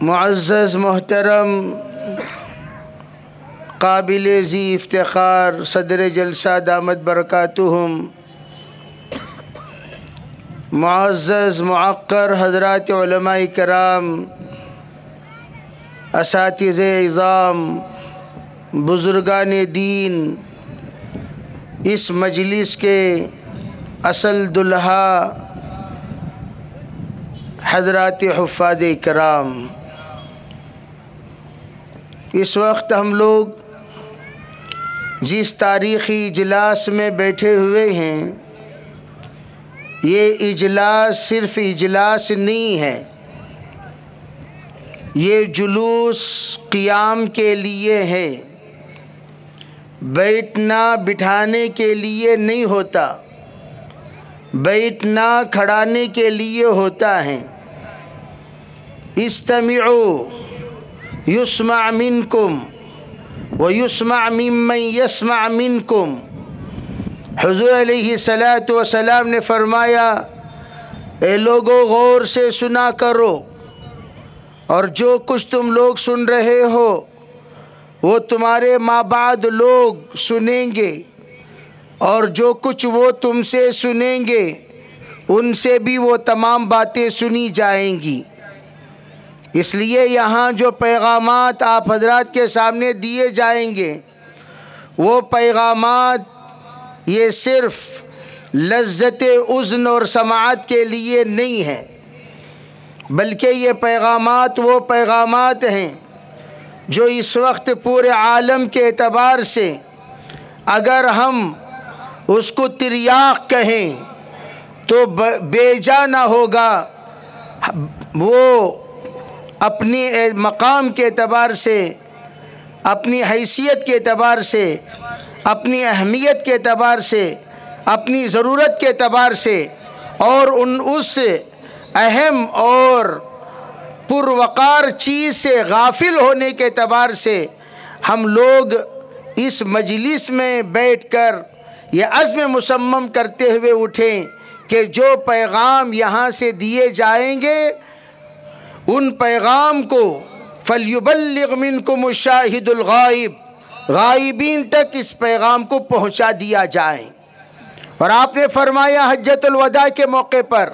معزز محترم قابل ذی افتخار صدر جلسہ دامت برکاتہم، معزز معقر حضرات علماء کرام، اساتذہ عظام، بزرگان دین، اس مجلس کے اصل دلہا حضرات حفاظ کرام، اس وقت ہم لوگ جس تاریخی اجلاس میں بیٹھے ہوئے ہیں، یہ اجلاس صرف اجلاس نہیں ہے، یہ جلوس قیام کے لیے ہے، بیٹھنا بٹھانے کے لیے نہیں ہوتا، بیٹھنا کھڑانے کے لیے ہوتا ہے۔ استمعوا یسمع منکم ویسمع ممن یسمع منکم۔ حضور علیہ السلام نے فرمایا، اے لوگو غور سے سنا کرو، اور جو کچھ تم لوگ سن رہے ہو وہ تمہارے ماں بعد لوگ سنیں گے، اور جو کچھ وہ تم سے سنیں گے ان سے بھی وہ تمام باتیں سنی جائیں گی۔ اس لیے یہاں جو پیغامات آپ حضرات کے سامنے دیے جائیں گے، وہ پیغامات یہ صرف لذت اذن اور سماعت کے لیے نہیں ہے، بلکہ یہ پیغامات وہ پیغامات ہیں جو اس وقت پورے عالم کے اعتبار سے اگر ہم اس کو تریاق کہیں تو بیجا نہ ہوگا۔ وہ اپنی مقام کے اعتبار سے، اپنی حیثیت کے اعتبار سے، اپنی اہمیت کے اعتبار سے، اپنی ضرورت کے اعتبار سے، اور اس اہم اور پروقار چیز سے غافل ہونے کے اعتبار سے ہم لوگ اس مجلس میں بیٹھ کر یہ عزم مصمم کرتے ہوئے اٹھیں کہ جو پیغام یہاں سے دیے جائیں گے ان پیغام کو فَلْيُبَلِّغْ مِنْكُمُ الشَّاهِدُ الْغَائِبُ، غائبین تک اس پیغام کو پہنچا دیا جائے۔ اور آپ نے فرمایا حجۃ الوداع کے موقع پر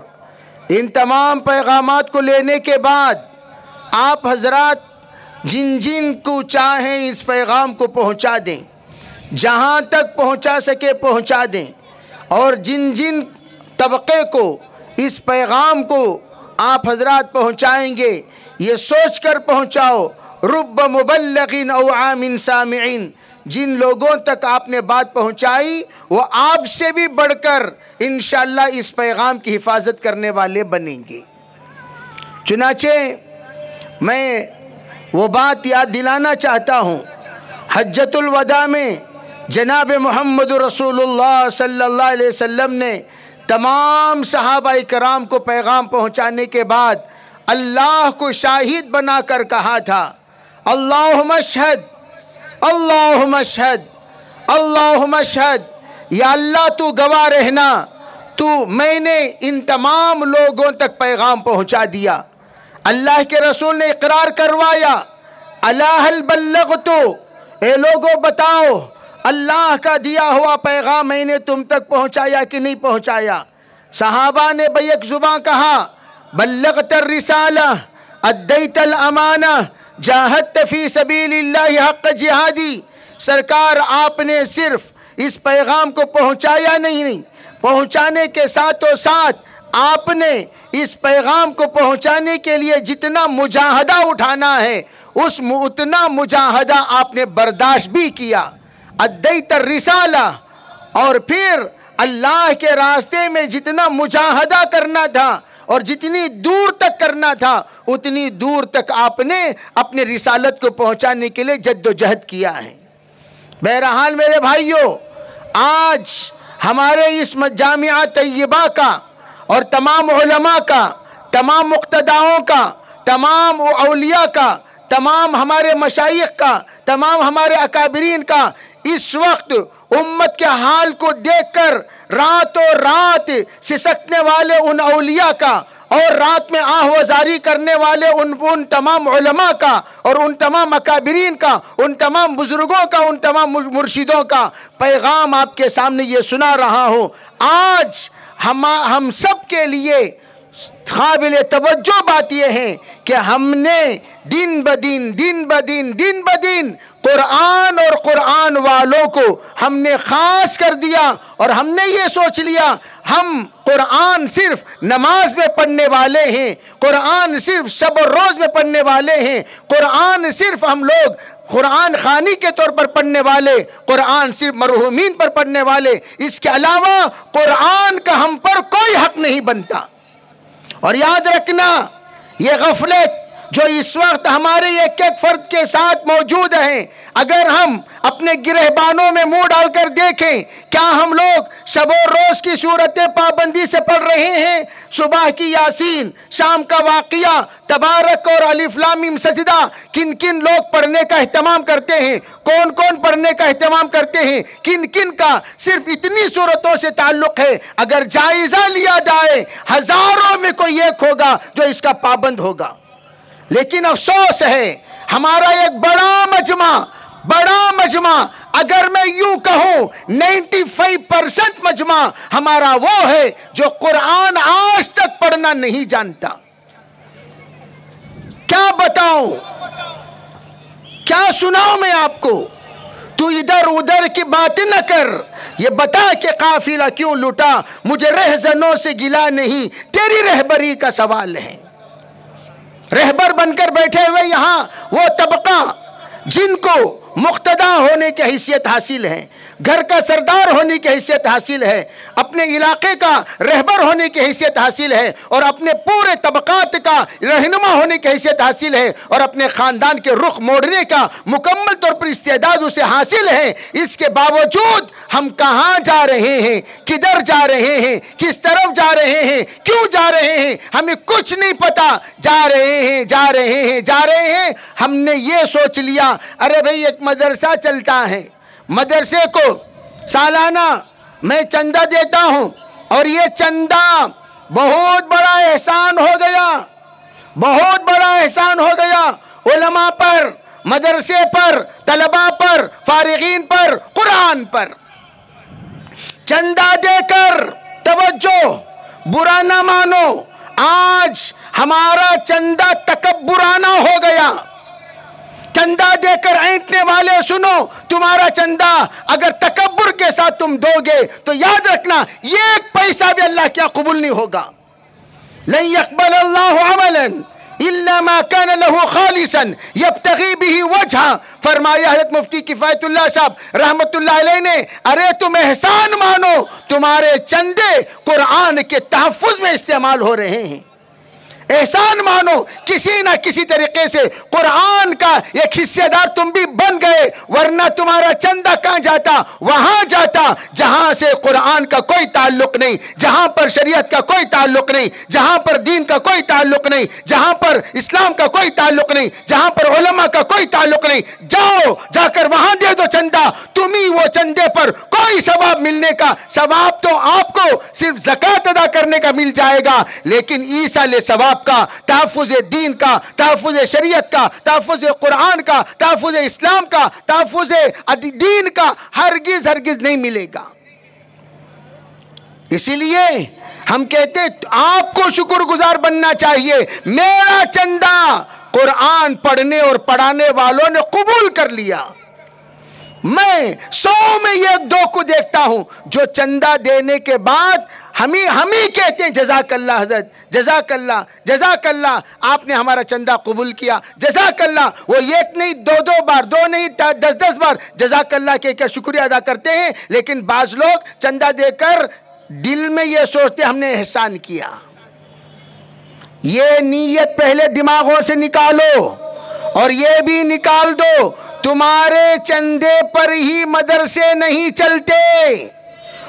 ان تمام پیغامات کو لینے کے بعد آپ حضرات جن جن کو چاہیں اس پیغام کو پہنچا دیں، جہاں تک پہنچا سکے پہنچا دیں، اور جن جن طبقے کو اس پیغام کو آپ حضرات پہنچائیں گے یہ سوچ کر پہنچاؤ، رب مبلغ او عام سامع، جن لوگوں تک آپ نے بات پہنچائی وہ آپ سے بھی بڑھ کر انشاءاللہ اس پیغام کی حفاظت کرنے والے بنیں گے۔ چنانچہ میں وہ بات یاد دلانا چاہتا ہوں، حجۃ الوداع میں جناب محمد رسول اللہ صلی اللہ علیہ وسلم نے تمام صحابہ کرام کو پیغام پہنچانے کے بعد اللہ کو شاہد بنا کر کہا تھا، اللہم اشہد، اللہم اشہد، اللہم اشہد، یا اللہ تو گواہ رہنا، میں نے ان تمام لوگوں تک پیغام پہنچا دیا۔ اللہ کے رسول نے اقرار کروایا، الا هل بلغت، اے لوگو بتاؤ اللہ کا دیا ہوا پیغام میں نے تم تک پہنچایا کہ نہیں پہنچایا؟ صحابہ نے بیک زباں کہا، بلغت الرسالہ، ادیت الامانہ، جاہدت فی سبیل اللہ حق جہادی۔ سرکار آپ نے صرف اس پیغام کو پہنچایا نہیں، پہنچانے کے ساتھ و ساتھ آپ نے اس پیغام کو پہنچانے کے لیے جتنا مجاہدہ اٹھانا ہے اتنا مجاہدہ آپ نے برداشت بھی کیا۔ ادیت الرسالہ، اور پھر اللہ کے راستے میں جتنا مجاہدہ کرنا تھا اور جتنی دور تک کرنا تھا اتنی دور تک آپ نے اپنی رسالت کو پہنچانے کے لیے جد و جہد کیا ہے۔ بہرحال میرے بھائیوں، آج ہمارے اس جامعہ طیبہ کا اور تمام علماء کا، تمام مقتداؤں کا، تمام اولیاء کا، تمام ہمارے مشائخ کا، تمام ہمارے اکابرین کا اس وقت امت کے حال کو دیکھ کر راتوں رات سسکنے والے ان اولیاء کا اور رات میں آہ وزاری کرنے والے ان تمام علماء کا اور ان تمام اکابرین کا، ان تمام بزرگوں کا، ان تمام مرشدوں کا پیغام آپ کے سامنے یہ سنا رہا ہوں۔ آج ہم سب کے لیے قابل توجہ بات یہ ہے کہ ہم نے دن بدن قرآن اور قرآن والوں کو ہم نے خاص کر دیا، اور ہم نے یہ سوچ لیا ہم قرآن صرف نماز میں پڑھنے والے ہیں، قرآن صرف شب و روز میں پڑھنے والے ہیں، قرآن صرف ہم لوگ قرآن خوانی کے طور پر پڑھنے والے، قرآن صرف مرحومین پر پڑھنے والے، اس کے علاوہ قرآن کا ہم پر کوئی حق نہیں بنتا۔ اور یاد رکھنا، یہ غفلت جو اس وقت ہمارے ایک ایک فرد کے ساتھ موجود ہے، اگر ہم اپنے گرہبانوں میں منہ ڈال کر دیکھیں، کیا ہم لوگ شب و روز کی صورتیں پابندی سے پڑھ رہے ہیں؟ صبح کی یاسین، شام کا واقعہ، تبارک اور الف لام میم سجدہ کن کن لوگ پڑھنے کا اہتمام کرتے ہیں؟ کون کون پڑھنے کا اہتمام کرتے ہیں؟ کن کن کا صرف اتنی صورتوں سے تعلق ہے؟ اگر جائزہ لیا جائے، ہزاروں میں کوئی ایک ہوگا جو اس کا پابند ہوگا۔ لیکن افسوس ہے، ہمارا ایک بڑا مجمع، اگر میں یوں کہوں 95% مجمع ہمارا وہ ہے جو قرآن آج تک پڑھنا نہیں جانتا۔ کیا بتاؤں، کیا سناؤں میں آپ کو؟ تو ادھر ادھر کی باتیں نہ کر، یہ بتا کہ قافلہ کیوں لٹا، مجھے رہزنوں سے گلا نہیں، تیری رہبری کا سوال ہے۔ رہبر بن کر بیٹھے ہوئے یہاں وہ طبقہ جن کو مقتدا ہونے کی حیثیت حاصل ہے، گھر کا سردار ہونے کی حیثیت حاصل ہے، اپنے علاقے کا رہبر ہونے کی حیثیت حاصل ہے، اور اپنے پورے طبقات کا رہنما ہونے کی حیثیت حاصل ہے، اور اپنے خاندان کے رخ موڑنے کا مکمل طور پر استعداد اسے حاصل ہے۔ اس کے باوجود ہم کہاں جا رہے ہیں، کدھر جا رہے ہیں، کس طرف جا رہے ہیں، کیوں جا رہے ہیں، ہمیں کچھ نہیں پتا۔ جا رہے ہیں ہم نے یہ سوچ لیا، ارے بھئی ایک مدرسہ چلتا ہے، مدرسے کو سالانہ میں چندہ دیتا ہوں، اور یہ چندہ بہت بڑا احسان ہو گیا علماء پر، مدرسے پر، طلباء پر، فارغین پر، قرآن پر۔ چندہ دے کر توجہ، برا نہ مانو، آج ہمارا چندہ تکبرانہ ہو گیا۔ چندہ دے کر اینٹنے والے سنو، تمہارا چندہ اگر تکبر کے ساتھ تم دو گے تو یاد رکھنا ایک پیسہ بھی اللہ کیا قبول نہیں ہوگا۔ لن يقبل اللہ عملا الا ما كان له خالصا يبتغي به وجهه، فرمایا حضرت مفتی کفایت اللہ صاحب رحمت اللہ علیہ نے، ارے تم احسان مانو، تمہارے چندے قرآن کے تحفظ میں استعمال ہو رہے ہیں۔ احسان مانو، کسی نہ کسی طریقے سے قرآن کا ایک حصے دار تم بھی بن گئے، ورنہ تمہارا چندہ کہاں جاتا؟ وہاں جاتا جہاں سے قرآن کا کوئی تعلق نہیں، جہاں پر شریعت کا کوئی تعلق نہیں، جہاں پر دین کا کوئی تعلق نہیں، جہاں پر اسلام کا کوئی تعلق نہیں، جہاں پر علماء کا کوئی تعلق نہیں۔ جاؤ، جا کر وہاں دے دو چندہ، تمہیں وہ چندے پر کوئی ثواب ملنے کا، ثواب تو آپ کو صرف زکوٰۃ ادا کرنے کا مل جائے گا، لیکن ایصال ثواب کا، تحفظ دین کا، تحفظ شریعت کا، تحفظ قرآن کا، تحفظ اسلام کا، تحفظ دین کا ہرگز نہیں ملے گا۔ اسی لیے ہم کہتے ہیں آپ کو شکر گزار بننا چاہیے، میرا چندہ قرآن پڑھنے اور پڑھانے والوں نے قبول کر لیا۔ میں 100 میں ایک دو کو دیکھتا ہوں جو چندہ دینے کے بعد ہم ہی کہتے ہیں جزاک اللہ حضرت، جزاک اللہ آپ نے ہمارا چندہ قبول کیا، جزاک اللہ۔ وہ ایک نہیں، دو بار، دو نہیں 10 بار جزاک اللہ کہہ کر شکریہ ادا کرتے ہیں، لیکن بعض لوگ چندہ دے کر دل میں یہ سوچتے ہم نے احسان کیا۔ یہ نیت پہلے دماغوں سے نکالو، اور یہ بھی نکال دو تمہارے چندے پر ہی مدرسے نہیں چلتے۔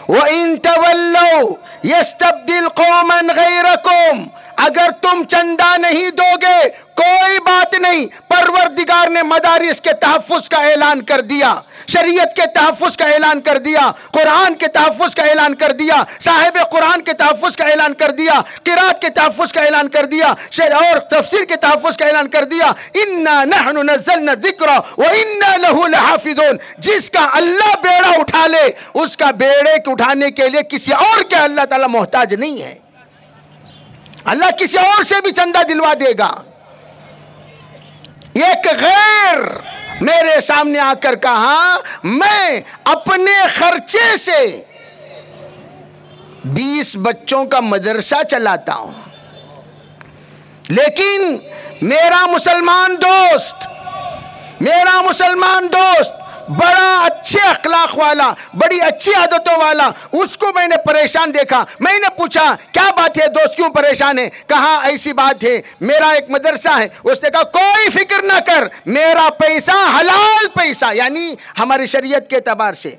وَإِن تَوَلَّوْا يَسْتَبْدِلْ قَوْمًا غَيْرَكُمْ، اگر تم چندہ نہیں دو گے کوئی بات نہیں، پروردگار نے مدارس کے تحفظ کا اعلان کر دیا، شریعت کے تحفظ کا اعلان کر دیا، قرآن کے تحفظ کا اعلان کر دیا، صاحب قرآن کے تحفظ کا اعلان کر دیا، قرات کے تحفظ کا اعلان کر دیا، اور تفسیر کے تحفظ کا اعلان کر دیا۔ اِنَّا نَحْنُ نَزَّلْنَا الذِّكْرَ وَإِنَّا لَهُ لَحَافِظُونَ۔ جس کا اللہ بیڑا اٹھا لے، اس کا بیڑے کے اٹھانے کے لیے کسی اور کے اللہ تعالیٰ محتاج نہیں ہے، اللہ کسی اور سے بھی چندہ دلوا دے گا۔ ایک غیر میرے سامنے آ کر کہا میں اپنے خرچے سے 20 بچوں کا مدرسہ چلاتا ہوں، لیکن میرا مسلمان دوست بڑا اچھے اخلاق والا، بڑی اچھی عادتوں والا، اس کو میں نے پریشان دیکھا۔ میں نے پوچھا کیا بات ہے دوست، کیوں پریشان ہے؟ کہا ایسی بات ہے، میرا ایک مدرسہ ہے۔ اس نے کہا کوئی فکر نہ کر، میرا پیسہ حلال پیسہ، یعنی ہماری شریعت کے اعتبار سے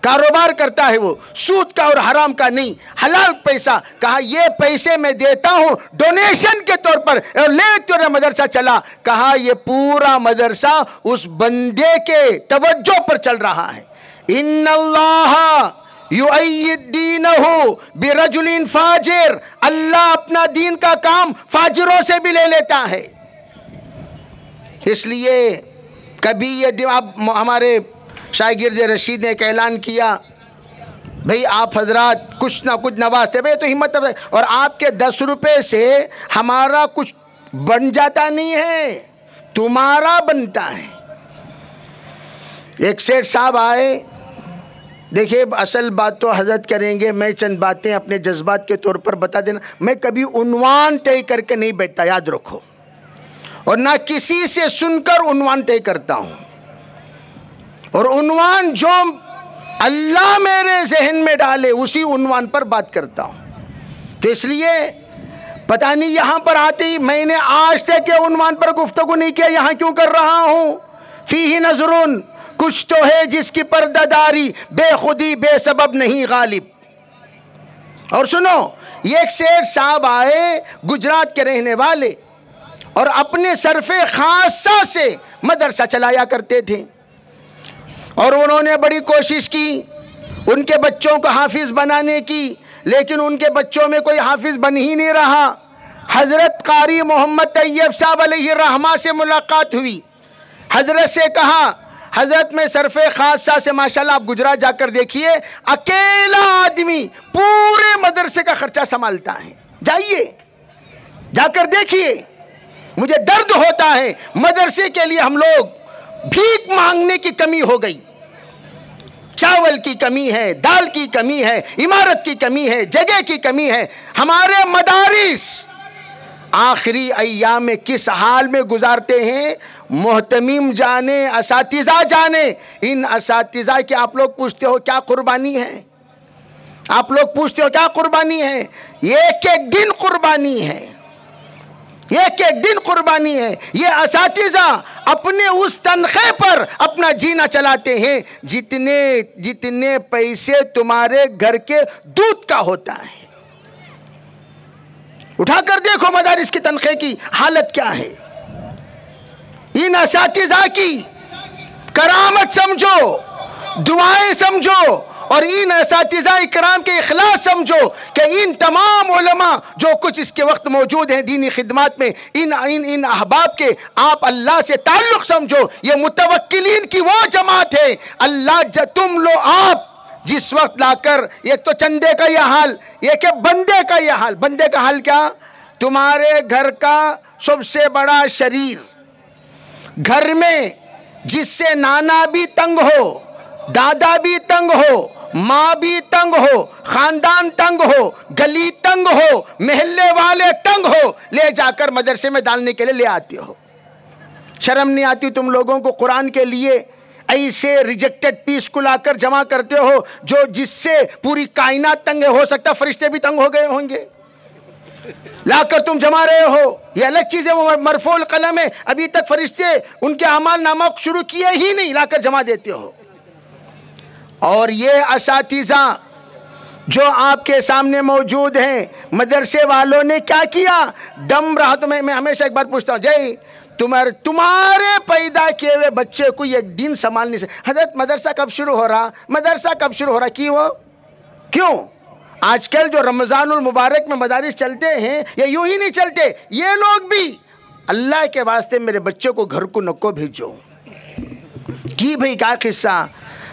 کاروبار کرتا ہے وہ، سود کا اور حرام کا نہیں، حلال پیسہ۔ کہا یہ پیسے میں دیتا ہوں ڈونیشن کے طور پر، اور لے تو مدرسہ چلا۔ کہا یہ پورا مدرسہ اس بندے کے توجہ پر چل رہا ہے۔ ان اللہ یؤید دینہ برجل فاجر، اللہ اپنا دین کا کام فاجروں سے بھی لے لیتا ہے۔ اس لیے کبھی یہ ہمارے شاگرد رشید نے ایک اعلان کیا، بھئی آپ حضرات کچھ نہ کچھ نوازتے، بھئی تو ہمت، اور آپ کے 10 روپے سے ہمارا کچھ بن جاتا نہیں ہے، تمہارا بنتا ہے۔ ایک سیٹھ صاحب آئے، دیکھیں اصل بات تو حضرت کریں گے، میں چند باتیں اپنے جذبات کے طور پر بتا دینا۔ میں کبھی عنوان طے کر کے نہیں بیٹھتا، یاد رکھو، اور نہ کسی سے سن کر عنوان طے کرتا ہوں، اور عنوان جو اللہ میرے ذہن میں ڈالے اسی عنوان پر بات کرتا ہوں۔ تو اس لیے پتہ نہیں یہاں پر آتے ہی میں نے آج تک کے عنوان پر گفتگو نہیں کیا، یہاں کیوں کر رہا ہوں؟ فیہ نظرن، کچھ تو ہے جس کی پردہ داری بے خودی بے سبب نہیں غالب۔ اور سنو، یہ ایک سیٹھ صاحب آئے گجرات کے رہنے والے، اور اپنے صرف خاصہ سے مدرسہ چلایا کرتے تھے، اور انہوں نے بڑی کوشش کی ان کے بچوں کو حافظ بنانے کی، لیکن ان کے بچوں میں کوئی حافظ بن ہی نہیں رہا۔ حضرت قاری محمد طیب صاحب علیہ الرحمہ سے ملاقات ہوئی، حضرت سے کہا حضرت میں صرف خاصہ سے ماشاءاللہ آپ گجرات جا کر دیکھیے، اکیلا آدمی پورے مدرسے کا خرچہ سنبھالتا ہے، جائیے جا کر دیکھیے۔ مجھے درد ہوتا ہے مدرسے کے لیے ہم لوگ بھیک مانگنے کی کمی ہو گئی، چاول کی کمی ہے، دال کی کمی ہے، عمارت کی کمی ہے، جگہ کی کمی ہے۔ ہمارے مدارس آخری ایام میں کس حال میں گزارتے ہیں محتمیم جانے، اساتذہ جانے۔ ان اساتذہ کے آپ لوگ پوچھتے ہو کیا قربانی ہے؟ آپ لوگ پوچھتے ہو کیا قربانی ہے؟ ایک ایک دن قربانی ہے، ایک ایک دن قربانی ہے۔ یہ اساتذہ اپنے اس تنخواہ پر اپنا جینا چلاتے ہیں جتنے پیسے تمہارے گھر کے دودھ کا ہوتا ہے۔ اٹھا کر دیکھو مدارس کی تنخواہ کی حالت کیا ہے۔ ان اساتذہ کی کرامت سمجھو، دعائیں سمجھو، اور ان اساتذہ اکرام کے اخلاص سمجھو کہ ان تمام علماء جو کچھ اس کے وقت موجود ہیں دینی خدمات میں، ان احباب کے آپ اللہ سے تعلق سمجھو۔ یہ متوکلین کی وہ جماعت ہے، اللہ تم لو آپ جس وقت لا کر، ایک تو چندے کا یہ حال، ایک ہے بندے کا یہ حال۔ بندے کا حال کیا؟ تمہارے گھر کا سب سے بڑا شریر، گھر میں جس سے نانا بھی تنگ ہو، دادا بھی تنگ ہو، ماں بھی تنگ ہو، خاندان تنگ ہو، گلی تنگ ہو، محلے والے تنگ ہو، لے جا کر مدرسے میں ڈالنے کے لیے لے آتے ہو۔ شرم نہیں آتی تم لوگوں کو قرآن کے لیے ایسے ریجیکٹڈ پیس کو لا کر جمع کرتے ہو جو جس سے پوری کائنات تنگ ہے؟ ہو سکتا فرشتے بھی تنگ ہو گئے ہوں گے، لا کر تم جما رہے ہو، یہ الگ چیز ہے، وہ مرفوع القلم ہے، ابھی تک فرشتے ان کے اعمال نامہ شروع کیے ہی نہیں، لا کر جمع دیتے ہو۔ اور یہ اساتذہ جو آپ کے سامنے موجود ہیں، مدرسے والوں نے کیا کیا؟ دم رہا. تو میں ہمیشہ ایک بات پوچھتا ہوں، تمہارے پیدا کیے ہوئے بچے کو ایک دن سنبھالنے سے، حضرت مدرسہ کب شروع ہو رہا؟ مدرسہ کب شروع ہو رہا؟ کیوں؟ آج کل جو رمضان المبارک میں مدارس چلتے ہیں یہ یوں ہی نہیں چلتے. یہ لوگ بھی اللہ کے واسطے میرے بچوں کو گھر کو نکو بھیجو. کی بھئی کیا قصہ؟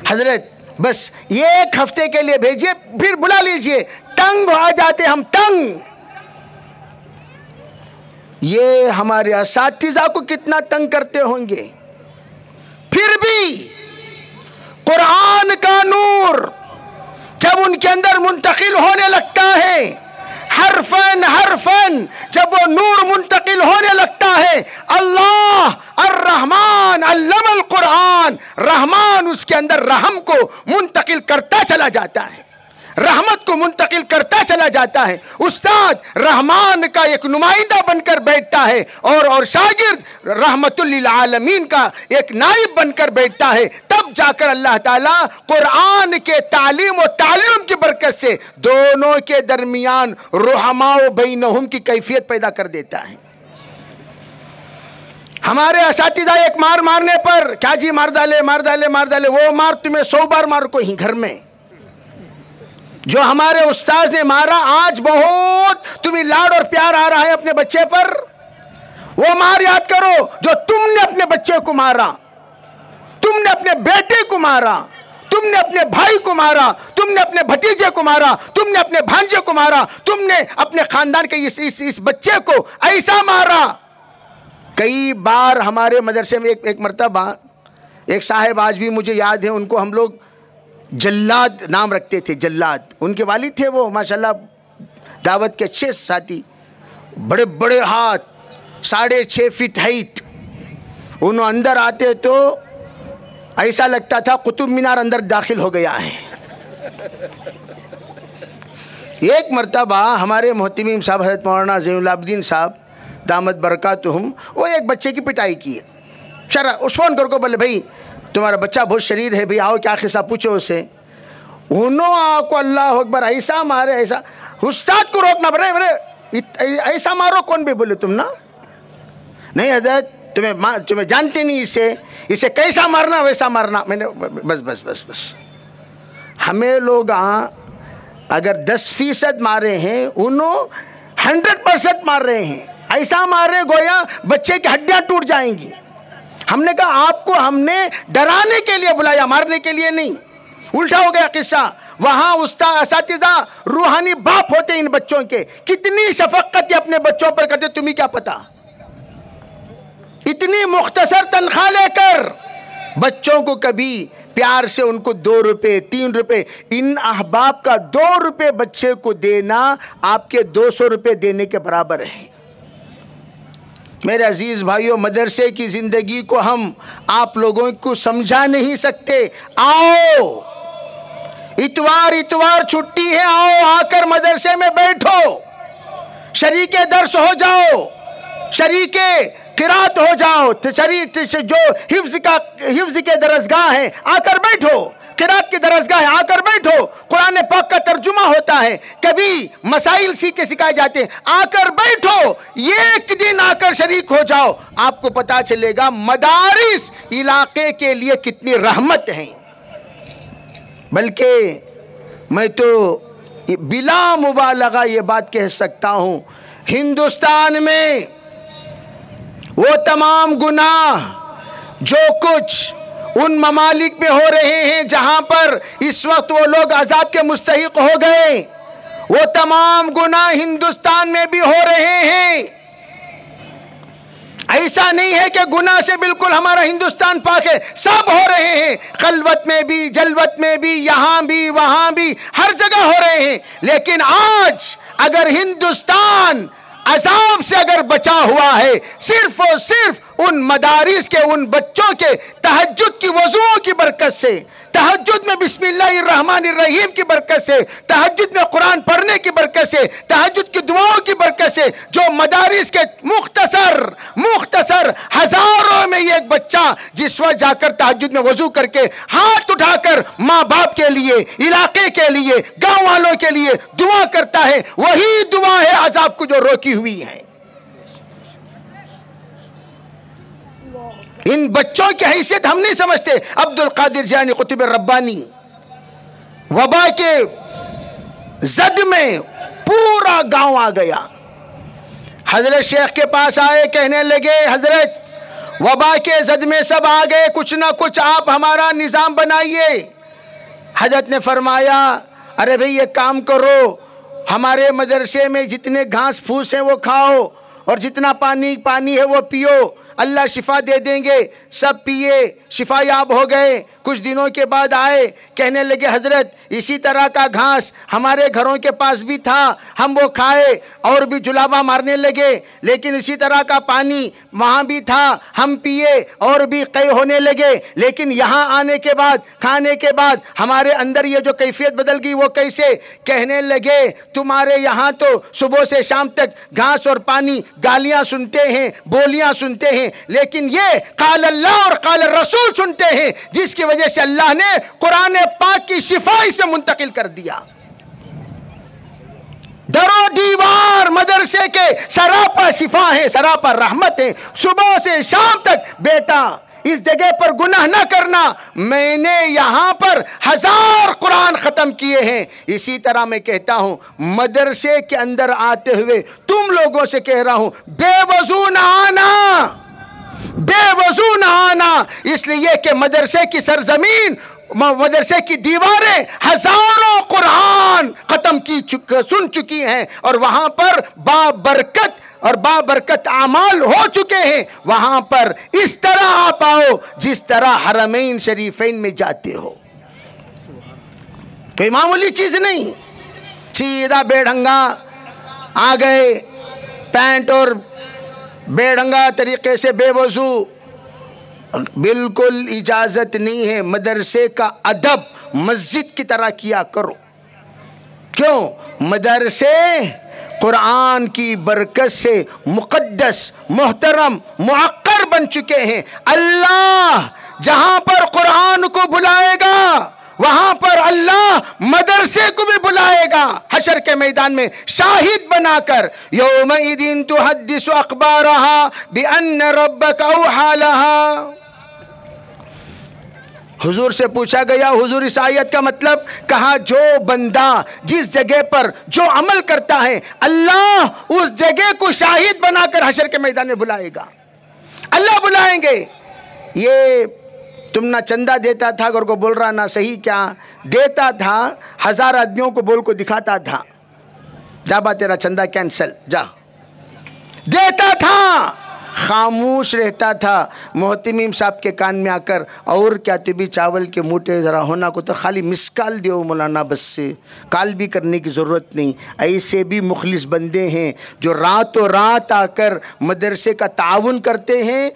حضرت بس ایک ہفتے کے لیے بھیجئے، پھر بلا لیجئے. تنگ ہو جاتے ہم، تنگ. یہ ہمارے اساتذہ کو کتنا تنگ کرتے ہوں گے. پھر بھی قرآن کا نور جب ان کے اندر منتقل ہونے لگتا ہے، حرفاً جب وہ نور منتقل ہونے لگتا ہے، اللہ الرحمن علم القرآن، رحمان اس کے اندر رحم کو منتقل کرتا چلا جاتا ہے، رحمت کو منتقل کرتا چلا جاتا ہے. استاد رحمان کا ایک نمائندہ بن کر بیٹھتا ہے اور شاگرد رحمت للعالمین کا ایک نائب بن کر بیٹھتا ہے. تب جا کر اللہ تعالیٰ قرآن کے تعلیم و تعلم کی برکت سے دونوں کے درمیان رحماء بینہم کی کیفیت پیدا کر دیتا ہے. ہمارے اساتذہ ایک مارنے پر کیا جی مار ڈالے، وہ مار تمہیں 100 بار مار کوئی گھر میں. جو ہمارے استاذ نے مارا، آج بہت تمہیں لاڈ اور پیار آ رہا ہے اپنے بچے پر. وہ مار یاد کرو جو تم نے اپنے بچے کو مارا، تم نے اپنے بیٹے کو مارا، تم نے اپنے بھائی کو مارا، تم نے اپنے بھتیجے کو مارا، تم نے اپنے بھانجے کو مارا، تم نے اپنے خاندان کے اس بچے کو ایسا مارا. کئی بار ہمارے مدرسے میں ایک مرتبہ ایک صاحب آج بھی مجھے یاد ہے، ان کو ہم لوگ جلاد نام رکھتے تھے. جلاد ان کے والد تھے، وہ ماشاءاللہ دعوت کے اچھے ساتھی، بڑے بڑے ہاتھ، 6.5 فٹ ہائٹ. انہوں اندر آتے تو ایسا لگتا تھا قطب مینار اندر داخل ہو گیا ہے. ایک مرتبہ ہمارے محتمیم صاحب حضرت مولانا زین العابدین صاحب دامت برکاتہم، وہ ایک بچے کی پٹائی کی ہے. اس فون کر بولے بھائی تمہارا بچہ بہت شریر ہے، بھائی آؤ کیا قصہ پوچھو اسے. انہوں آپ کو اللہ اکبر ایسا مارے، ایسا. استاد کو روکنا برے ایسا مارو. کون بھی بولے تم نا نہیں حضرت تمہیں جانتے نہیں اسے کیسا مارنا ویسا مارنا. میں نے بس ہمیں لوگ اگر 10% مارے ہیں، انہوں 100% مار رہے ہیں. ایسا مار رہے گویا بچے کی ہڈیاں ٹوٹ جائیں گی. ہم نے کہا آپ کو ہم نے ڈرانے کے لیے بلایا، مارنے کے لیے نہیں. الٹا ہو گیا قصہ. وہاں اساتذہ روحانی باپ ہوتے ان بچوں کے، کتنی شفقت اپنے بچوں پر کرتے تمہیں کیا پتا. اتنی مختصر تنخواہ لے کر بچوں کو کبھی پیار سے ان کو 2 روپے 3 روپے، ان احباب کا 2 روپے بچے کو دینا آپ کے 200 روپے دینے کے برابر ہے. میرے عزیز بھائیوں، مدرسے کی زندگی کو ہم آپ لوگوں کو سمجھا نہیں سکتے. آؤ اتوار چھٹی ہے، آ کر مدرسے میں بیٹھو، شریک درس ہو جاؤ، شریک قرات ہو جاؤ، جو حفظ کے درسگاہ ہے آ کر بیٹھو، قرات کی درسگاہ ہے آ کر بیٹھو، قرآن پاک کا ترجمہ ہوتا ہے، کبھی مسائل سکھائے جاتے ہیں، آ کر بیٹھو. ایک دن آ کر شریک ہو جاؤ، آپ کو پتا چلے گا مدارس علاقے کے لیے کتنی رحمت ہیں. بلکہ میں تو بلا مبالغہ یہ بات کہہ سکتا ہوں، ہندوستان میں وہ تمام گناہ جو کچھ ان ممالک میں ہو رہے ہیں جہاں پر اس وقت وہ لوگ عذاب کے مستحق ہو گئے، وہ تمام گناہ ہندوستان میں بھی ہو رہے ہیں. ایسا نہیں ہے کہ گناہ سے بالکل ہمارا ہندوستان پاک ہے، سب ہو رہے ہیں، خلوت میں بھی، جلوت میں بھی، یہاں بھی وہاں بھی، ہر جگہ ہو رہے ہیں. لیکن آج اگر ہندوستان عذاب سے اگر گھر بچا ہوا ہے صرف اور صرف ان مدارس کے ان بچوں کے تہجد کی وضوؤں کی برکت سے، تہجد میں بسم اللہ الرحمن الرحیم کی برکت سے، تہجد میں قرآن پڑھنے کی برکت سے، تہجد کی دعاؤں کی برکت سے، جو مدارس کے مختصر ہزاروں میں ایک بچہ جس وقت جا کر تہجد میں وضو کر کے ہاتھ اٹھا کر ماں باپ کے لیے، علاقے کے لیے، گاؤں والوں کے لیے دعا کرتا ہے، وہی دعا ہے عذاب کو جو روکی ہوئی ہے۔ ان بچوں کی حیثیت ہم نہیں سمجھتے۔ عبد القادر جیلانی قطب ربانی وبا کے زد میں پورا گاؤں آ گیا، حضرت شیخ کے پاس آئے، کہنے لگے حضرت وبا کے زد میں سب آ گئے، کچھ نہ کچھ آپ ہمارا نظام بنائیے۔ حضرت نے فرمایا ارے بھئی ایک کام کرو، ہمارے مدرسے میں جتنے گھاس پھوس ہیں وہ کھاؤ اور جتنا پانی ہے وہ پیو، اللہ شفا دے دیں گے۔ سب پیے، شفا یاب ہو گئے۔ کچھ دنوں کے بعد آئے، کہنے لگے حضرت اسی طرح کا گھاس ہمارے گھروں کے پاس بھی تھا، ہم وہ کھائے اور بھی جلابہ مارنے لگے، لیکن اسی طرح کا پانی وہاں بھی تھا، ہم پیے اور بھی قے ہونے لگے، لیکن یہاں آنے کے بعد، کھانے کے بعد ہمارے اندر یہ جو کیفیت بدل گئی وہ کیسے؟ کہنے لگے تمہارے یہاں تو صبح سے شام تک گھاس اور پانی، گالیاں سنتے ہیں، بولیاں سنتے ہیں، لیکن یہ قال اللہ اور قال الرسول سنتے ہیں، جس کی وجہ سے اللہ نے قرآن پاک کی شفا اس میں منتقل کر دیا۔ در و دیوار مدرسے کے سراپا شفا ہے، سراپا رحمت ہے۔ صبح سے شام تک بیٹا اس جگہ پر گناہ نہ کرنا، میں نے یہاں پر 1000 قرآن ختم کیے ہیں۔ اسی طرح میں کہتا ہوں مدرسے کے اندر آتے ہوئے تم لوگوں سے کہہ رہا ہوں بے وضو نہ آنا، بے وضو نہ آنا، اس لیے کہ مدرسے کی سرزمین، مدرسے کی دیواریں ہزاروں قرآن ختم سن چکی ہیں اور وہاں پر بابرکت اور بابرکت اعمال ہو چکے ہیں۔ وہاں پر اس طرح آپ آؤ جس طرح حرمین شریفین میں جاتے ہو، کوئی معمولی چیز نہیں۔ سیدھا بے ڈھنگا آ گئے، پینٹ اور بے ڈھنگا طریقے سے بے وضو، بالکل اجازت نہیں ہے۔ مدرسے کا ادب مسجد کی طرح کیا کرو۔ کیوں؟ مدرسے قرآن کی برکت سے مقدس، محترم، معقر بن چکے ہیں۔ اللہ جہاں پر قرآن کو بلائے گا وہاں پر اللہ مدرسے کو بھی بلائے گا، حشر کے میدان میں شاہد بنا کر، یومئذ تحدث اخبارها بان ربک اوحی لها۔ حضور سے پوچھا گیا حضور اس آیت کا مطلب؟ کہا جو بندہ جس جگہ پر جو عمل کرتا ہے اللہ اس جگہ کو شاہد بنا کر حشر کے میدان میں بلائے گا، اللہ بلائیں گے۔ یہ تم نہ چندہ دیتا تھا، اگر کو بول رہا نہ صحیح کیا دیتا تھا، 1000 آدمیوں کو بول کو دکھاتا تھا، جا با تیرا چندہ کینسل، جا دیتا تھا، خاموش رہتا تھا۔ محتمیم صاحب کے کان میں آ کر اور کیا تبھی چاول کے موٹے ذرا ہونا کو تو خالی مسکال دیو مولانا، بس سے کال بھی کرنے کی ضرورت نہیں۔ ایسے بھی مخلص بندے ہیں جو راتوں رات آ کر مدرسے کا تعاون کرتے ہیں،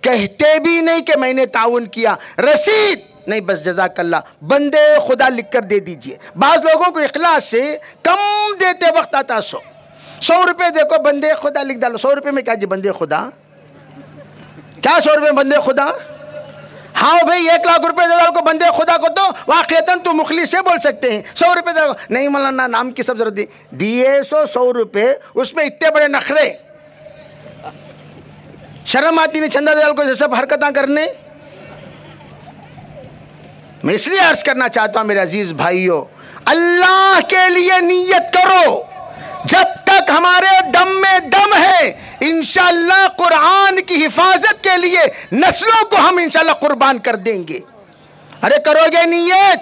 کہتے بھی نہیں کہ میں نے تعاون کیا، رسید نہیں، بس جزاک اللہ بندے خدا لکھ کر دے دیجئے۔ بعض لوگوں کو اخلاص سے کم دیتے وقت آتا 100 روپے دیکھو بندے خدا لکھ ڈالو۔ 100 روپے میں کیا جی بندے خدا؟ کیا 100 روپے بندے خدا؟ ہاں بھئی 1 لاکھ روپے دے ڈالو کو بندے خدا کو تو واقعتاً تو مخلص سے بول سکتے ہیں۔ 100 روپے دے ڈالو نہیں مولانا نام کی سب ضرورت دیئے 100 روپے، اس میں اتنے بڑے نخرے، شرم آتی نہیں چندہ دے ڈالو کو یہ سب حرکتاں کرنے۔ میں اس لیے عرض کرنا چاہتا ہوں میرے عزیز بھائیو، اللہ کے لیے نیت کرو، جب تک ہمارے دم میں دم ہے انشاءاللہ قرآن کی حفاظت کے لیے نسلوں کو ہم انشاءاللہ قربان کر دیں گے۔ ارے کرو گے نیت؟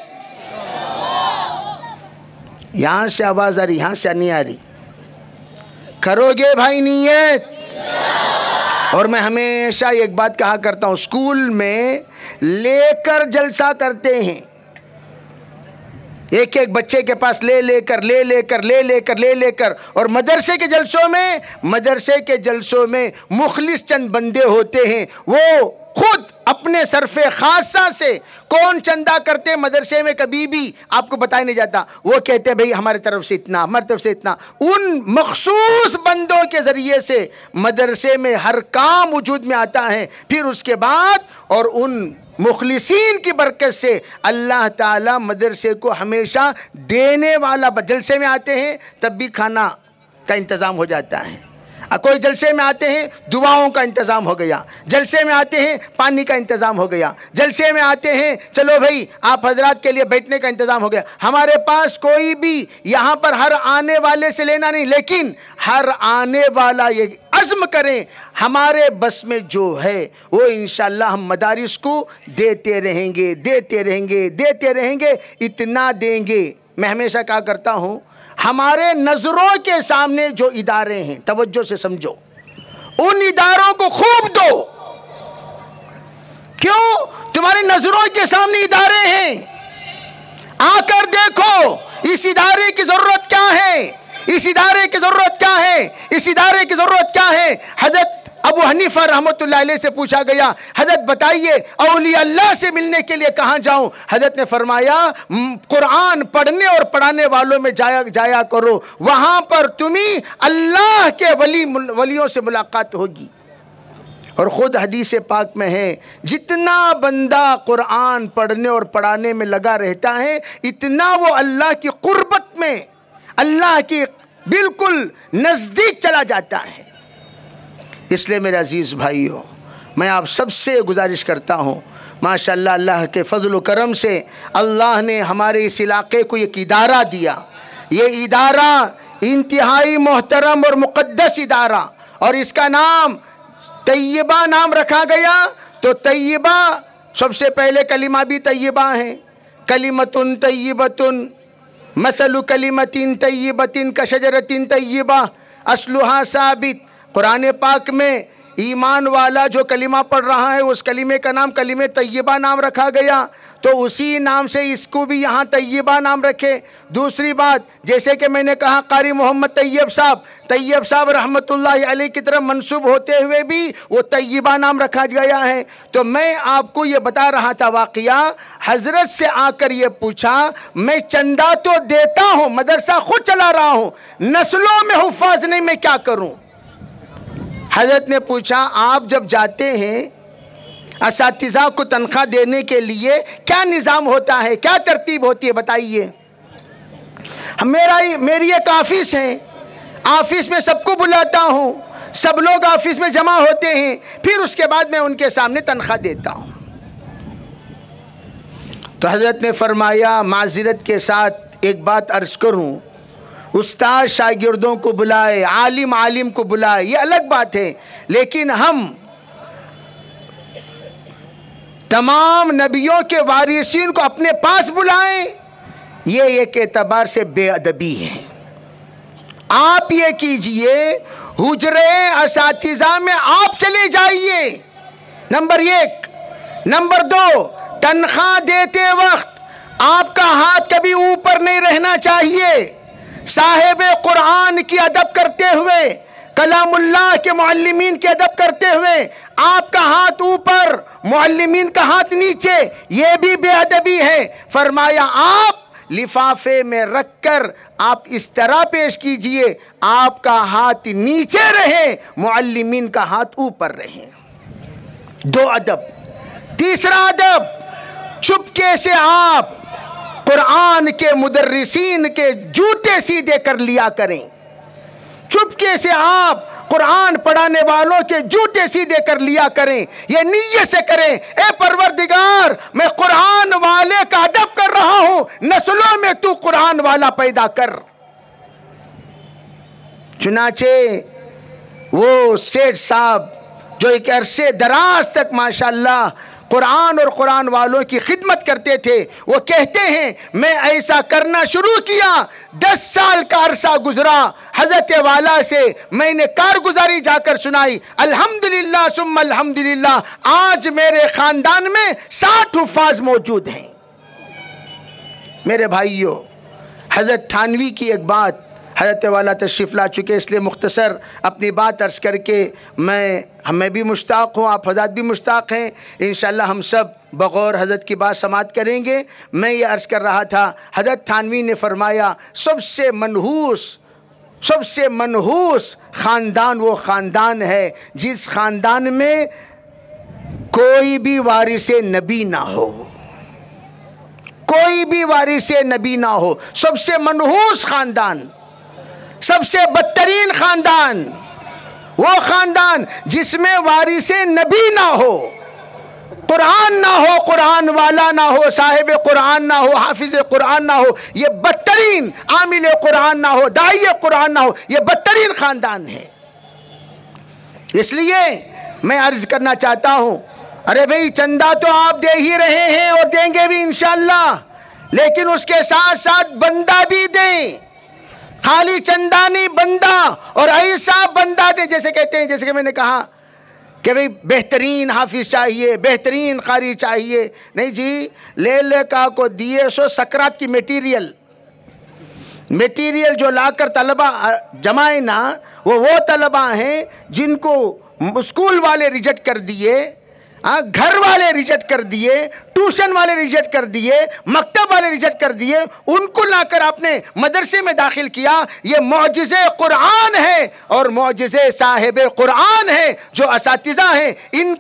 یہاں سے آواز آ رہی، یہاں سے نہیں آ رہی، کرو گے بھائی نیت؟ اور میں ہمیشہ ایک بات کہا کرتا ہوں، اسکول میں لے کر جلسہ کرتے ہیں، ایک ایک بچے کے پاس لے کر اور مدرسے کے جلسوں میں مخلص چند بندے ہوتے ہیں، وہ خود اپنے صرف خاصہ سے کون چندہ کرتے مدرسے میں کبھی بھی آپ کو بتایا نہیں جاتا، وہ کہتے ہیں بھئی ہمارے طرف سے اتنا، ہمارے طرف سے اتنا، ان مخصوص بندوں کے ذریعے سے مدرسے میں ہر کام وجود میں آتا ہے۔ پھر اس کے بعد اور ان مخلصین کی برکت سے اللہ تعالیٰ مدرسے کو ہمیشہ دینے والا، جلسے میں آتے ہیں تب بھی کھانا کا انتظام ہو جاتا ہے، کوئی جلسے میں آتے ہیں دعاؤں کا انتظام ہو گیا، جلسے میں آتے ہیں پانی کا انتظام ہو گیا، جلسے میں آتے ہیں چلو بھائی آپ حضرات کے لیے بیٹھنے کا انتظام ہو گیا۔ ہمارے پاس کوئی بھی یہاں پر ہر آنے والے سے لینا نہیں، لیکن ہر آنے والا یہ عزم کریں ہمارے بس میں جو ہے وہ انشاءاللہ ہم مدارس کو دیتے رہیں گے، اتنا دیں گے۔ میں ہمیشہ کہا کرتا ہوں ہمارے نظروں کے سامنے جو ادارے ہیں، توجہ سے سمجھو، ان اداروں کو خوب دو۔ کیوں؟ تمہاری نظروں کے سامنے ادارے ہیں، آ کر دیکھو اس ادارے کی ضرورت کیا ہے، اس ادارے کی ضرورت کیا ہے، اس ادارے کی ضرورت کیا ہے۔ حضرت ابو حنیفہ رحمۃ اللہ علیہ سے پوچھا گیا، حضرت بتائیے اولیاء اللہ سے ملنے کے لیے کہاں جاؤں؟ حضرت نے فرمایا قرآن پڑھنے اور پڑھانے والوں میں جایا کرو، وہاں پر تمہیں اللہ کے ولیوں سے ملاقات ہوگی۔ اور خود حدیث پاک میں ہے جتنا بندہ قرآن پڑھنے اور پڑھانے میں لگا رہتا ہے اتنا وہ اللہ کی قربت میں، اللہ کی بالکل نزدیک چلا جاتا ہے۔ اس لیے میرے عزیز بھائیوں، میں آپ سب سے گزارش کرتا ہوں، ماشاءاللہ اللہ کے فضل و کرم سے اللہ نے ہمارے اس علاقے کو ایک ادارہ دیا۔ یہ ادارہ انتہائی محترم اور مقدس ادارہ، اور اس کا نام طیبہ نام رکھا گیا۔ تو طیبہ، سب سے پہلے کلمہ بھی طیبہ ہے، کلمۃ طیبۃ مثل کلمۃ طیبۃ کشجرۃ طیبہ اصلھا ثابت۔ قرآن پاک میں ایمان والا جو کلمہ پڑھ رہا ہے اس کلمے کا نام کلمہ طیبہ نام رکھا گیا، تو اسی نام سے اس کو بھی یہاں طیبہ نام رکھے۔ دوسری بات، جیسے کہ میں نے کہا قاری محمد طیب صاحب رحمت اللہ علیہ کی طرف منسوب ہوتے ہوئے بھی وہ طیبہ نام رکھا گیا ہے۔ تو میں آپ کو یہ بتا رہا تھا واقعہ، حضرت سے آ کر یہ پوچھا، میں چندہ تو دیتا ہوں، مدرسہ خود چلا رہا ہوں، نسلوں میں حفاظ نہیں، میں کیا کروں؟ حضرت نے پوچھا آپ جب جاتے ہیں اساتذہ کو تنخواہ دینے کے لیے کیا نظام ہوتا ہے، کیا ترتیب ہوتی ہے، بتائیے۔ میری ایک آفس ہے، آفس میں سب کو بلاتا ہوں، سب لوگ آفس میں جمع ہوتے ہیں، پھر اس کے بعد میں ان کے سامنے تنخواہ دیتا ہوں۔ تو حضرت نے فرمایا معذرت کے ساتھ ایک بات عرض کروں، استاد شاگردوں کو بلائے، عالم کو بلائے، یہ الگ بات ہے، لیکن ہم تمام نبیوں کے وارثین کو اپنے پاس بلائیں، یہ ایک اعتبار سے بے ادبی ہے۔ آپ یہ کیجئے حجرے اساتذہ میں آپ چلے جائیے، نمبر 1۔ نمبر 2، تنخواہ دیتے وقت آپ کا ہاتھ کبھی اوپر نہیں رہنا چاہیے۔ صاحب قرآن کی ادب کرتے ہوئے، کلام اللہ کے معلمین کی ادب کرتے ہوئے آپ کا ہاتھ اوپر، معلمین کا ہاتھ نیچے، یہ بھی بے ادبی ہے۔ فرمایا آپ لفافے میں رکھ کر آپ اس طرح پیش کیجئے، آپ کا ہاتھ نیچے رہے، معلمین کا ہاتھ اوپر رہے۔ 2 ادب۔ تیسرا ادب، چپکے سے آپ قرآن کے مدرسین کے جوتے سیدھے کر لیا کریں، چپکے سے آپ قرآن پڑھانے والوں کے جوتے سیدھے کر لیا کریں، یہ نیت سے کریں، اے پروردگار میں قرآن والے کا ادب کر رہا ہوں، نسلوں میں تو قرآن والا پیدا کر۔ چنانچہ وہ سیٹھ صاحب جو ایک عرصے دراز تک ماشاءاللہ قرآن اور قرآن والوں کی خدمت کرتے تھے، وہ کہتے ہیں میں ایسا کرنا شروع کیا، 10 سال کا عرصہ گزرا، حضرت والا سے میں نے کارگزاری جا کر سنائی، الحمدللہ ثم الحمدللہ، آج میرے خاندان میں 60 حفاظ موجود ہیں۔ میرے بھائیوں، حضرت تھانوی کی ایک بات، حضرت والا تشریف لا چکے، اس لیے مختصر اپنی بات عرض کر کے میں بھی مشتاق ہوں، آپ حضرات بھی مشتاق ہیں، انشاءاللہ ہم سب بغور حضرت کی بات سماعت کریں گے۔ میں یہ عرض کر رہا تھا، حضرت تھانوی نے فرمایا سب سے منحوس خاندان وہ خاندان ہے جس خاندان میں کوئی بھی وارث نبی نہ ہو، کوئی بھی وارث نبی نہ ہو۔ سب سے منحوس خاندان، سب سے بدترین خاندان وہ خاندان جس میں وارث نبی نہ ہو، قرآن نہ ہو، قرآن والا نہ ہو، صاحب قرآن نہ ہو، حافظ قرآن نہ ہو، یہ بدترین، عامل قرآن نہ ہو، داعی قرآن نہ ہو، یہ بدترین خاندان ہے۔ اس لیے میں عرض کرنا چاہتا ہوں، ارے بھئی چندہ تو آپ دے ہی رہے ہیں اور دیں گے بھی انشاءاللہ، لیکن اس کے ساتھ ساتھ بندہ بھی دیں، خالی چندہ نہیں، بندہ، اور ایسا بندہ دیں جیسے کہتے ہیں، جیسے کہ میں نے کہا کہ بھئی بہترین حافظ چاہیے، بہترین قاری چاہیے، نہیں جی، لیلکا کو دیے سو سکرات کی میٹیریل جو لا کر طلبہ جمائے نا، وہ طلبہ ہیں جن کو اسکول والے ریجیکٹ کر دیے، گھر والے ریجیکٹ کر دیے، ٹیوشن والے ریجیکٹ کر دیے، مکتب والے ریجیکٹ کر دیے، ان کو لا کر آپ نے مدرسے میں داخل کیا۔ یہ معجزے قرآن ہے اور معجزے صاحب قرآن ہے، جو اساتذہ ہیں ان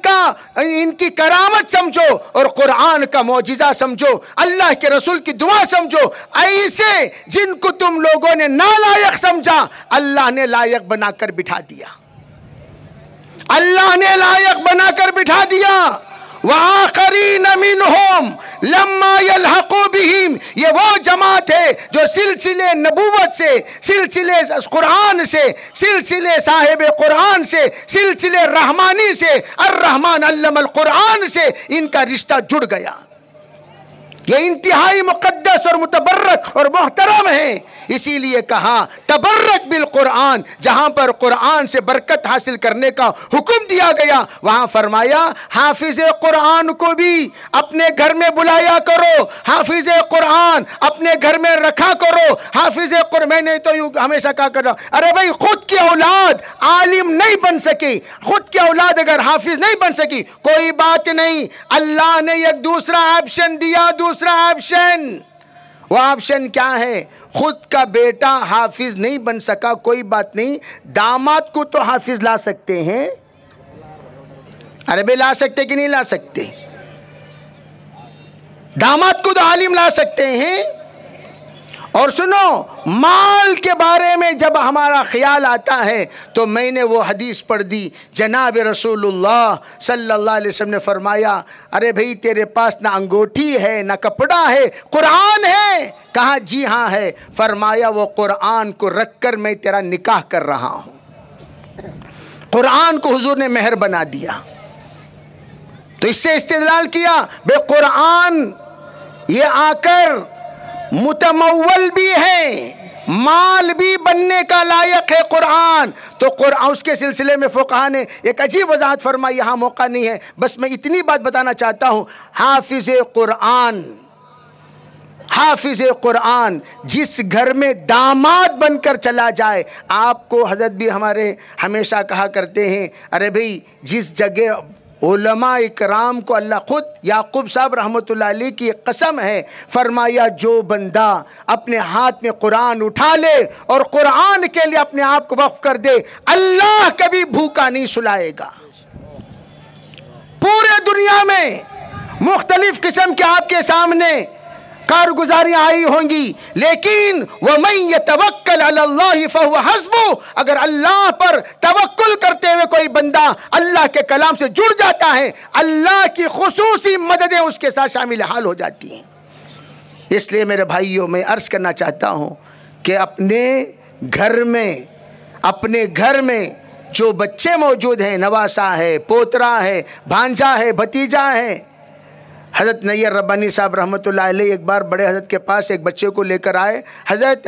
کی کرامت سمجھو اور قرآن کا معجزہ سمجھو، اللہ کے رسول کی دعا سمجھو۔ ایسے جن کو تم لوگوں نے نالائق سمجھا، اللہ نے لائق بنا کر بٹھا دیا، اللہ نے لائق بنا کر بٹھا دیا۔ وآخرین منہم لما یلحقوا بہم، یہ وہ جماعت ہے جو سلسلے نبوت سے، سلسلے قرآن سے، سلسلے صاحب قرآن سے، سلسلے رحمانی سے، الرحمن علم القرآن سے ان کا رشتہ جڑ گیا۔ یہ انتہائی مقدس اور متبرک اور محترم ہے، اسی لیے کہا تبرک بالقرآن، جہاں پر قرآن سے برکت حاصل کرنے کا حکم دیا گیا وہاں فرمایا حافظ قرآن کو بھی اپنے گھر میں بلایا کرو، حافظ قرآن اپنے گھر میں رکھا کرو۔ حافظ قرآن، میں نے تو ہمیشہ کہا کر رہا ہوں، ارے بھائی خود کی اولاد عالم نہیں بن سکی، خود کی اولاد اگر حافظ نہیں بن سکی کوئی بات نہیں، اللہ نے ایک دوسرا آپشن دیا، دوسرا آپشن۔ وہ آپشن کیا ہے؟ خود کا بیٹا حافظ نہیں بن سکا کوئی بات نہیں، داماد کو تو حافظ لا سکتے ہیں، عربی لا سکتے کہ نہیں لا سکتے؟ داماد کو تو عالم لا سکتے ہیں۔ اور سنو، مال کے بارے میں جب ہمارا خیال آتا ہے تو میں نے وہ حدیث پڑھ دی، جناب رسول اللہ صلی اللہ علیہ وسلم نے فرمایا ارے بھئی تیرے پاس نہ انگوٹھی ہے نہ کپڑا ہے، قرآن ہے؟ کہا جی ہاں ہے۔ فرمایا وہ قرآن کو رکھ کر میں تیرا نکاح کر رہا ہوں۔ قرآن کو حضور نے مہر بنا دیا، تو اس سے استدلال کیا بے قرآن یہ آ کر متمول بھی ہے، مال بھی بننے کا لائق ہے قرآن۔ تو قرآن اس کے سلسلے میں فقہاء نے ایک عجیب وضاحت فرمائی، یہاں موقع نہیں ہے، بس میں اتنی بات بتانا چاہتا ہوں، حافظ قرآن، حافظ قرآن جس گھر میں داماد بن کر چلا جائے، آپ کو حضرت بھی ہمارے ہمیشہ کہا کرتے ہیں ارے بھئی جس جگہ علماء اکرام کو اللہ خود یعقوب صاحب رحمۃ اللہ علیہ کی قسم ہے، فرمایا جو بندہ اپنے ہاتھ میں قرآن اٹھا لے اور قرآن کے لیے اپنے آپ کو وقف کر دے، اللہ کبھی بھوکا نہیں سلائے گا۔ پورے دنیا میں مختلف قسم کے آپ کے سامنے کارگزاریاں آئی ہوں گی، لیکن وَمَن يَتَوَكَّلْ عَلَى اللَّهِ فَهُوَ حَسْبُهُ، اگر اللہ پر توکل کرتے ہوئے کوئی بندہ اللہ کے کلام سے جڑ جاتا ہے، اللہ کی خصوصی مددیں اس کے ساتھ شامل حال ہو جاتی ہیں۔ اس لیے میرے بھائیوں میں عرض کرنا چاہتا ہوں کہ اپنے گھر میں جو بچے موجود ہیں، نواسا ہے، پوترا ہے، بھانجا ہے، بھتیجا ہے، حضرت نیر ربانی صاحب رحمۃ اللہ علیہ ایک بار بڑے حضرت کے پاس ایک بچے کو لے کر آئے، حضرت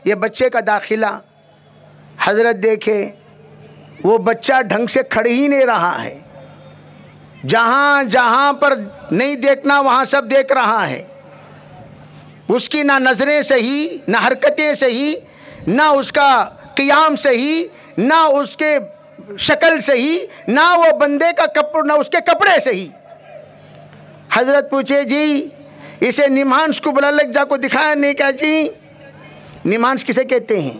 یہ بچے کا داخلہ، حضرت دیکھے وہ بچہ ڈھنگ سے کھڑ ہی نہیں رہا ہے، جہاں پر نہیں دیکھنا وہاں سب دیکھ رہا ہے، اس کی نہ نظریں صحیح، نہ حرکتیں صحیح، نہ اس کا قیام صحیح، نہ اس کے شکل صحیح، نہ وہ بندے کا کپڑا، نہ اس کے کپڑے صحیح۔ حضرت پوچھے جی اسے نمہانس کو بلا لگ جا کو دکھایا نہیں کیا؟ جی نمہانس کسے کہتے ہیں؟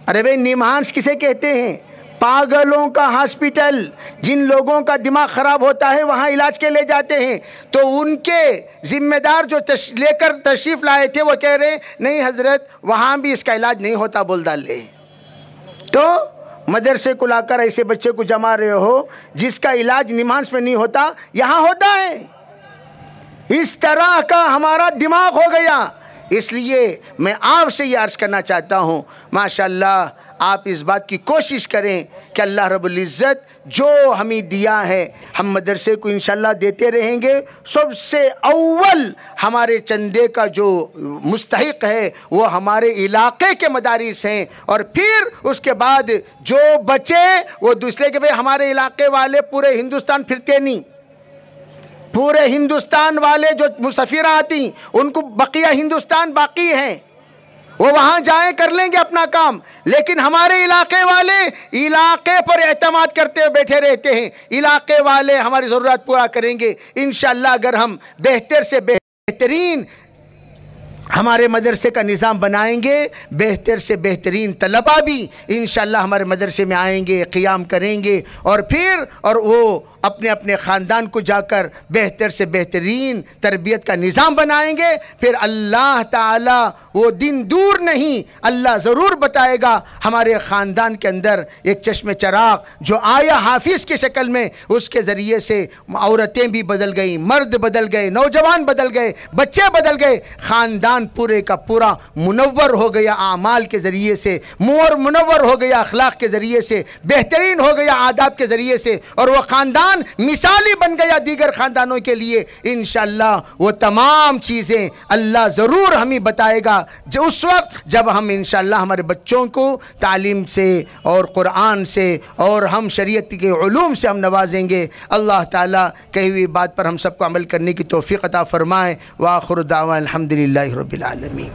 ارے بھئی نمہانس کسے کہتے ہیں؟ پاگلوں کا ہاسپٹل، جن لوگوں کا دماغ خراب ہوتا ہے وہاں علاج کے لے جاتے ہیں، تو ان کے ذمہ دار جو لے کر تشریف لائے تھے وہ کہہ رہے نہیں حضرت وہاں بھی اس کا علاج نہیں ہوتا، بول ڈال لے۔ تو مدرسے کو لا کر ایسے بچے کو جما رہے ہو جس کا علاج نمہانس میں نہیں ہوتا، یہاں ہوتا ہے۔ اس طرح کا ہمارا دماغ ہو گیا۔ اس لیے میں آپ سے یہ عرض کرنا چاہتا ہوں، ماشاءاللہ آپ اس بات کی کوشش کریں کہ اللہ رب العزت جو ہمیں دیا ہے ہم مدرسے کو انشاءاللہ دیتے رہیں گے۔ سب سے اول ہمارے چندے کا جو مستحق ہے وہ ہمارے علاقے کے مدارس ہیں، اور پھر اس کے بعد جو بچے وہ دوسرے کے، ہمارے علاقے والے پورے ہندوستان پھرتے نہیں، پورے ہندوستان والے جو مسافر آتی ان کو بقیہ ہندوستان باقی ہیں، وہ وہاں جائیں کر لیں گے اپنا کام، لیکن ہمارے علاقے والے علاقے پر اعتماد کرتے بیٹھے رہتے ہیں۔ علاقے والے ہماری ضرورت پورا کریں گے انشاءاللہ اگر ہم بہتر سے بہترین ہمارے مدرسے کا نظام بنائیں گے، بہتر سے بہترین طلبہ بھی انشاءاللہ ہمارے مدرسے میں آئیں گے، قیام کریں گے، اور وہ اپنے اپنے خاندان کو جا کر بہتر سے بہترین تربیت کا نظام بنائیں گے۔ پھر اللہ تعالی وہ دن دور نہیں، اللہ ضرور بتائے گا ہمارے خاندان کے اندر ایک چشم چراغ جو آیا حافظ کی شکل میں، اس کے ذریعے سے عورتیں بھی بدل گئیں، مرد بدل گئے، نوجوان بدل گئے، بچے بدل گئے، خاندان پورے کا پورا منور ہو گیا اعمال کے ذریعے سے، منور ہو گیا اخلاق کے ذریعے سے، بہترین ہو گیا آداب کے ذریعے سے، اور وہ خاندان مثالی بن گیا دیگر خاندانوں کے لیے۔ انشاءاللہ وہ تمام چیزیں اللہ ضرور ہمیں بتائے گا جو اس وقت جب ہم انشاءاللہ ہمارے بچوں کو تعلیم سے اور قرآن سے اور ہم شریعت کے علوم سے ہم نوازیں گے۔ اللہ تعالیٰ کہی ہوئی بات پر ہم سب کو عمل کرنے کی توفیق عطا فرمائے۔ وآخر دعوانا الحمدللہ رب العالمین۔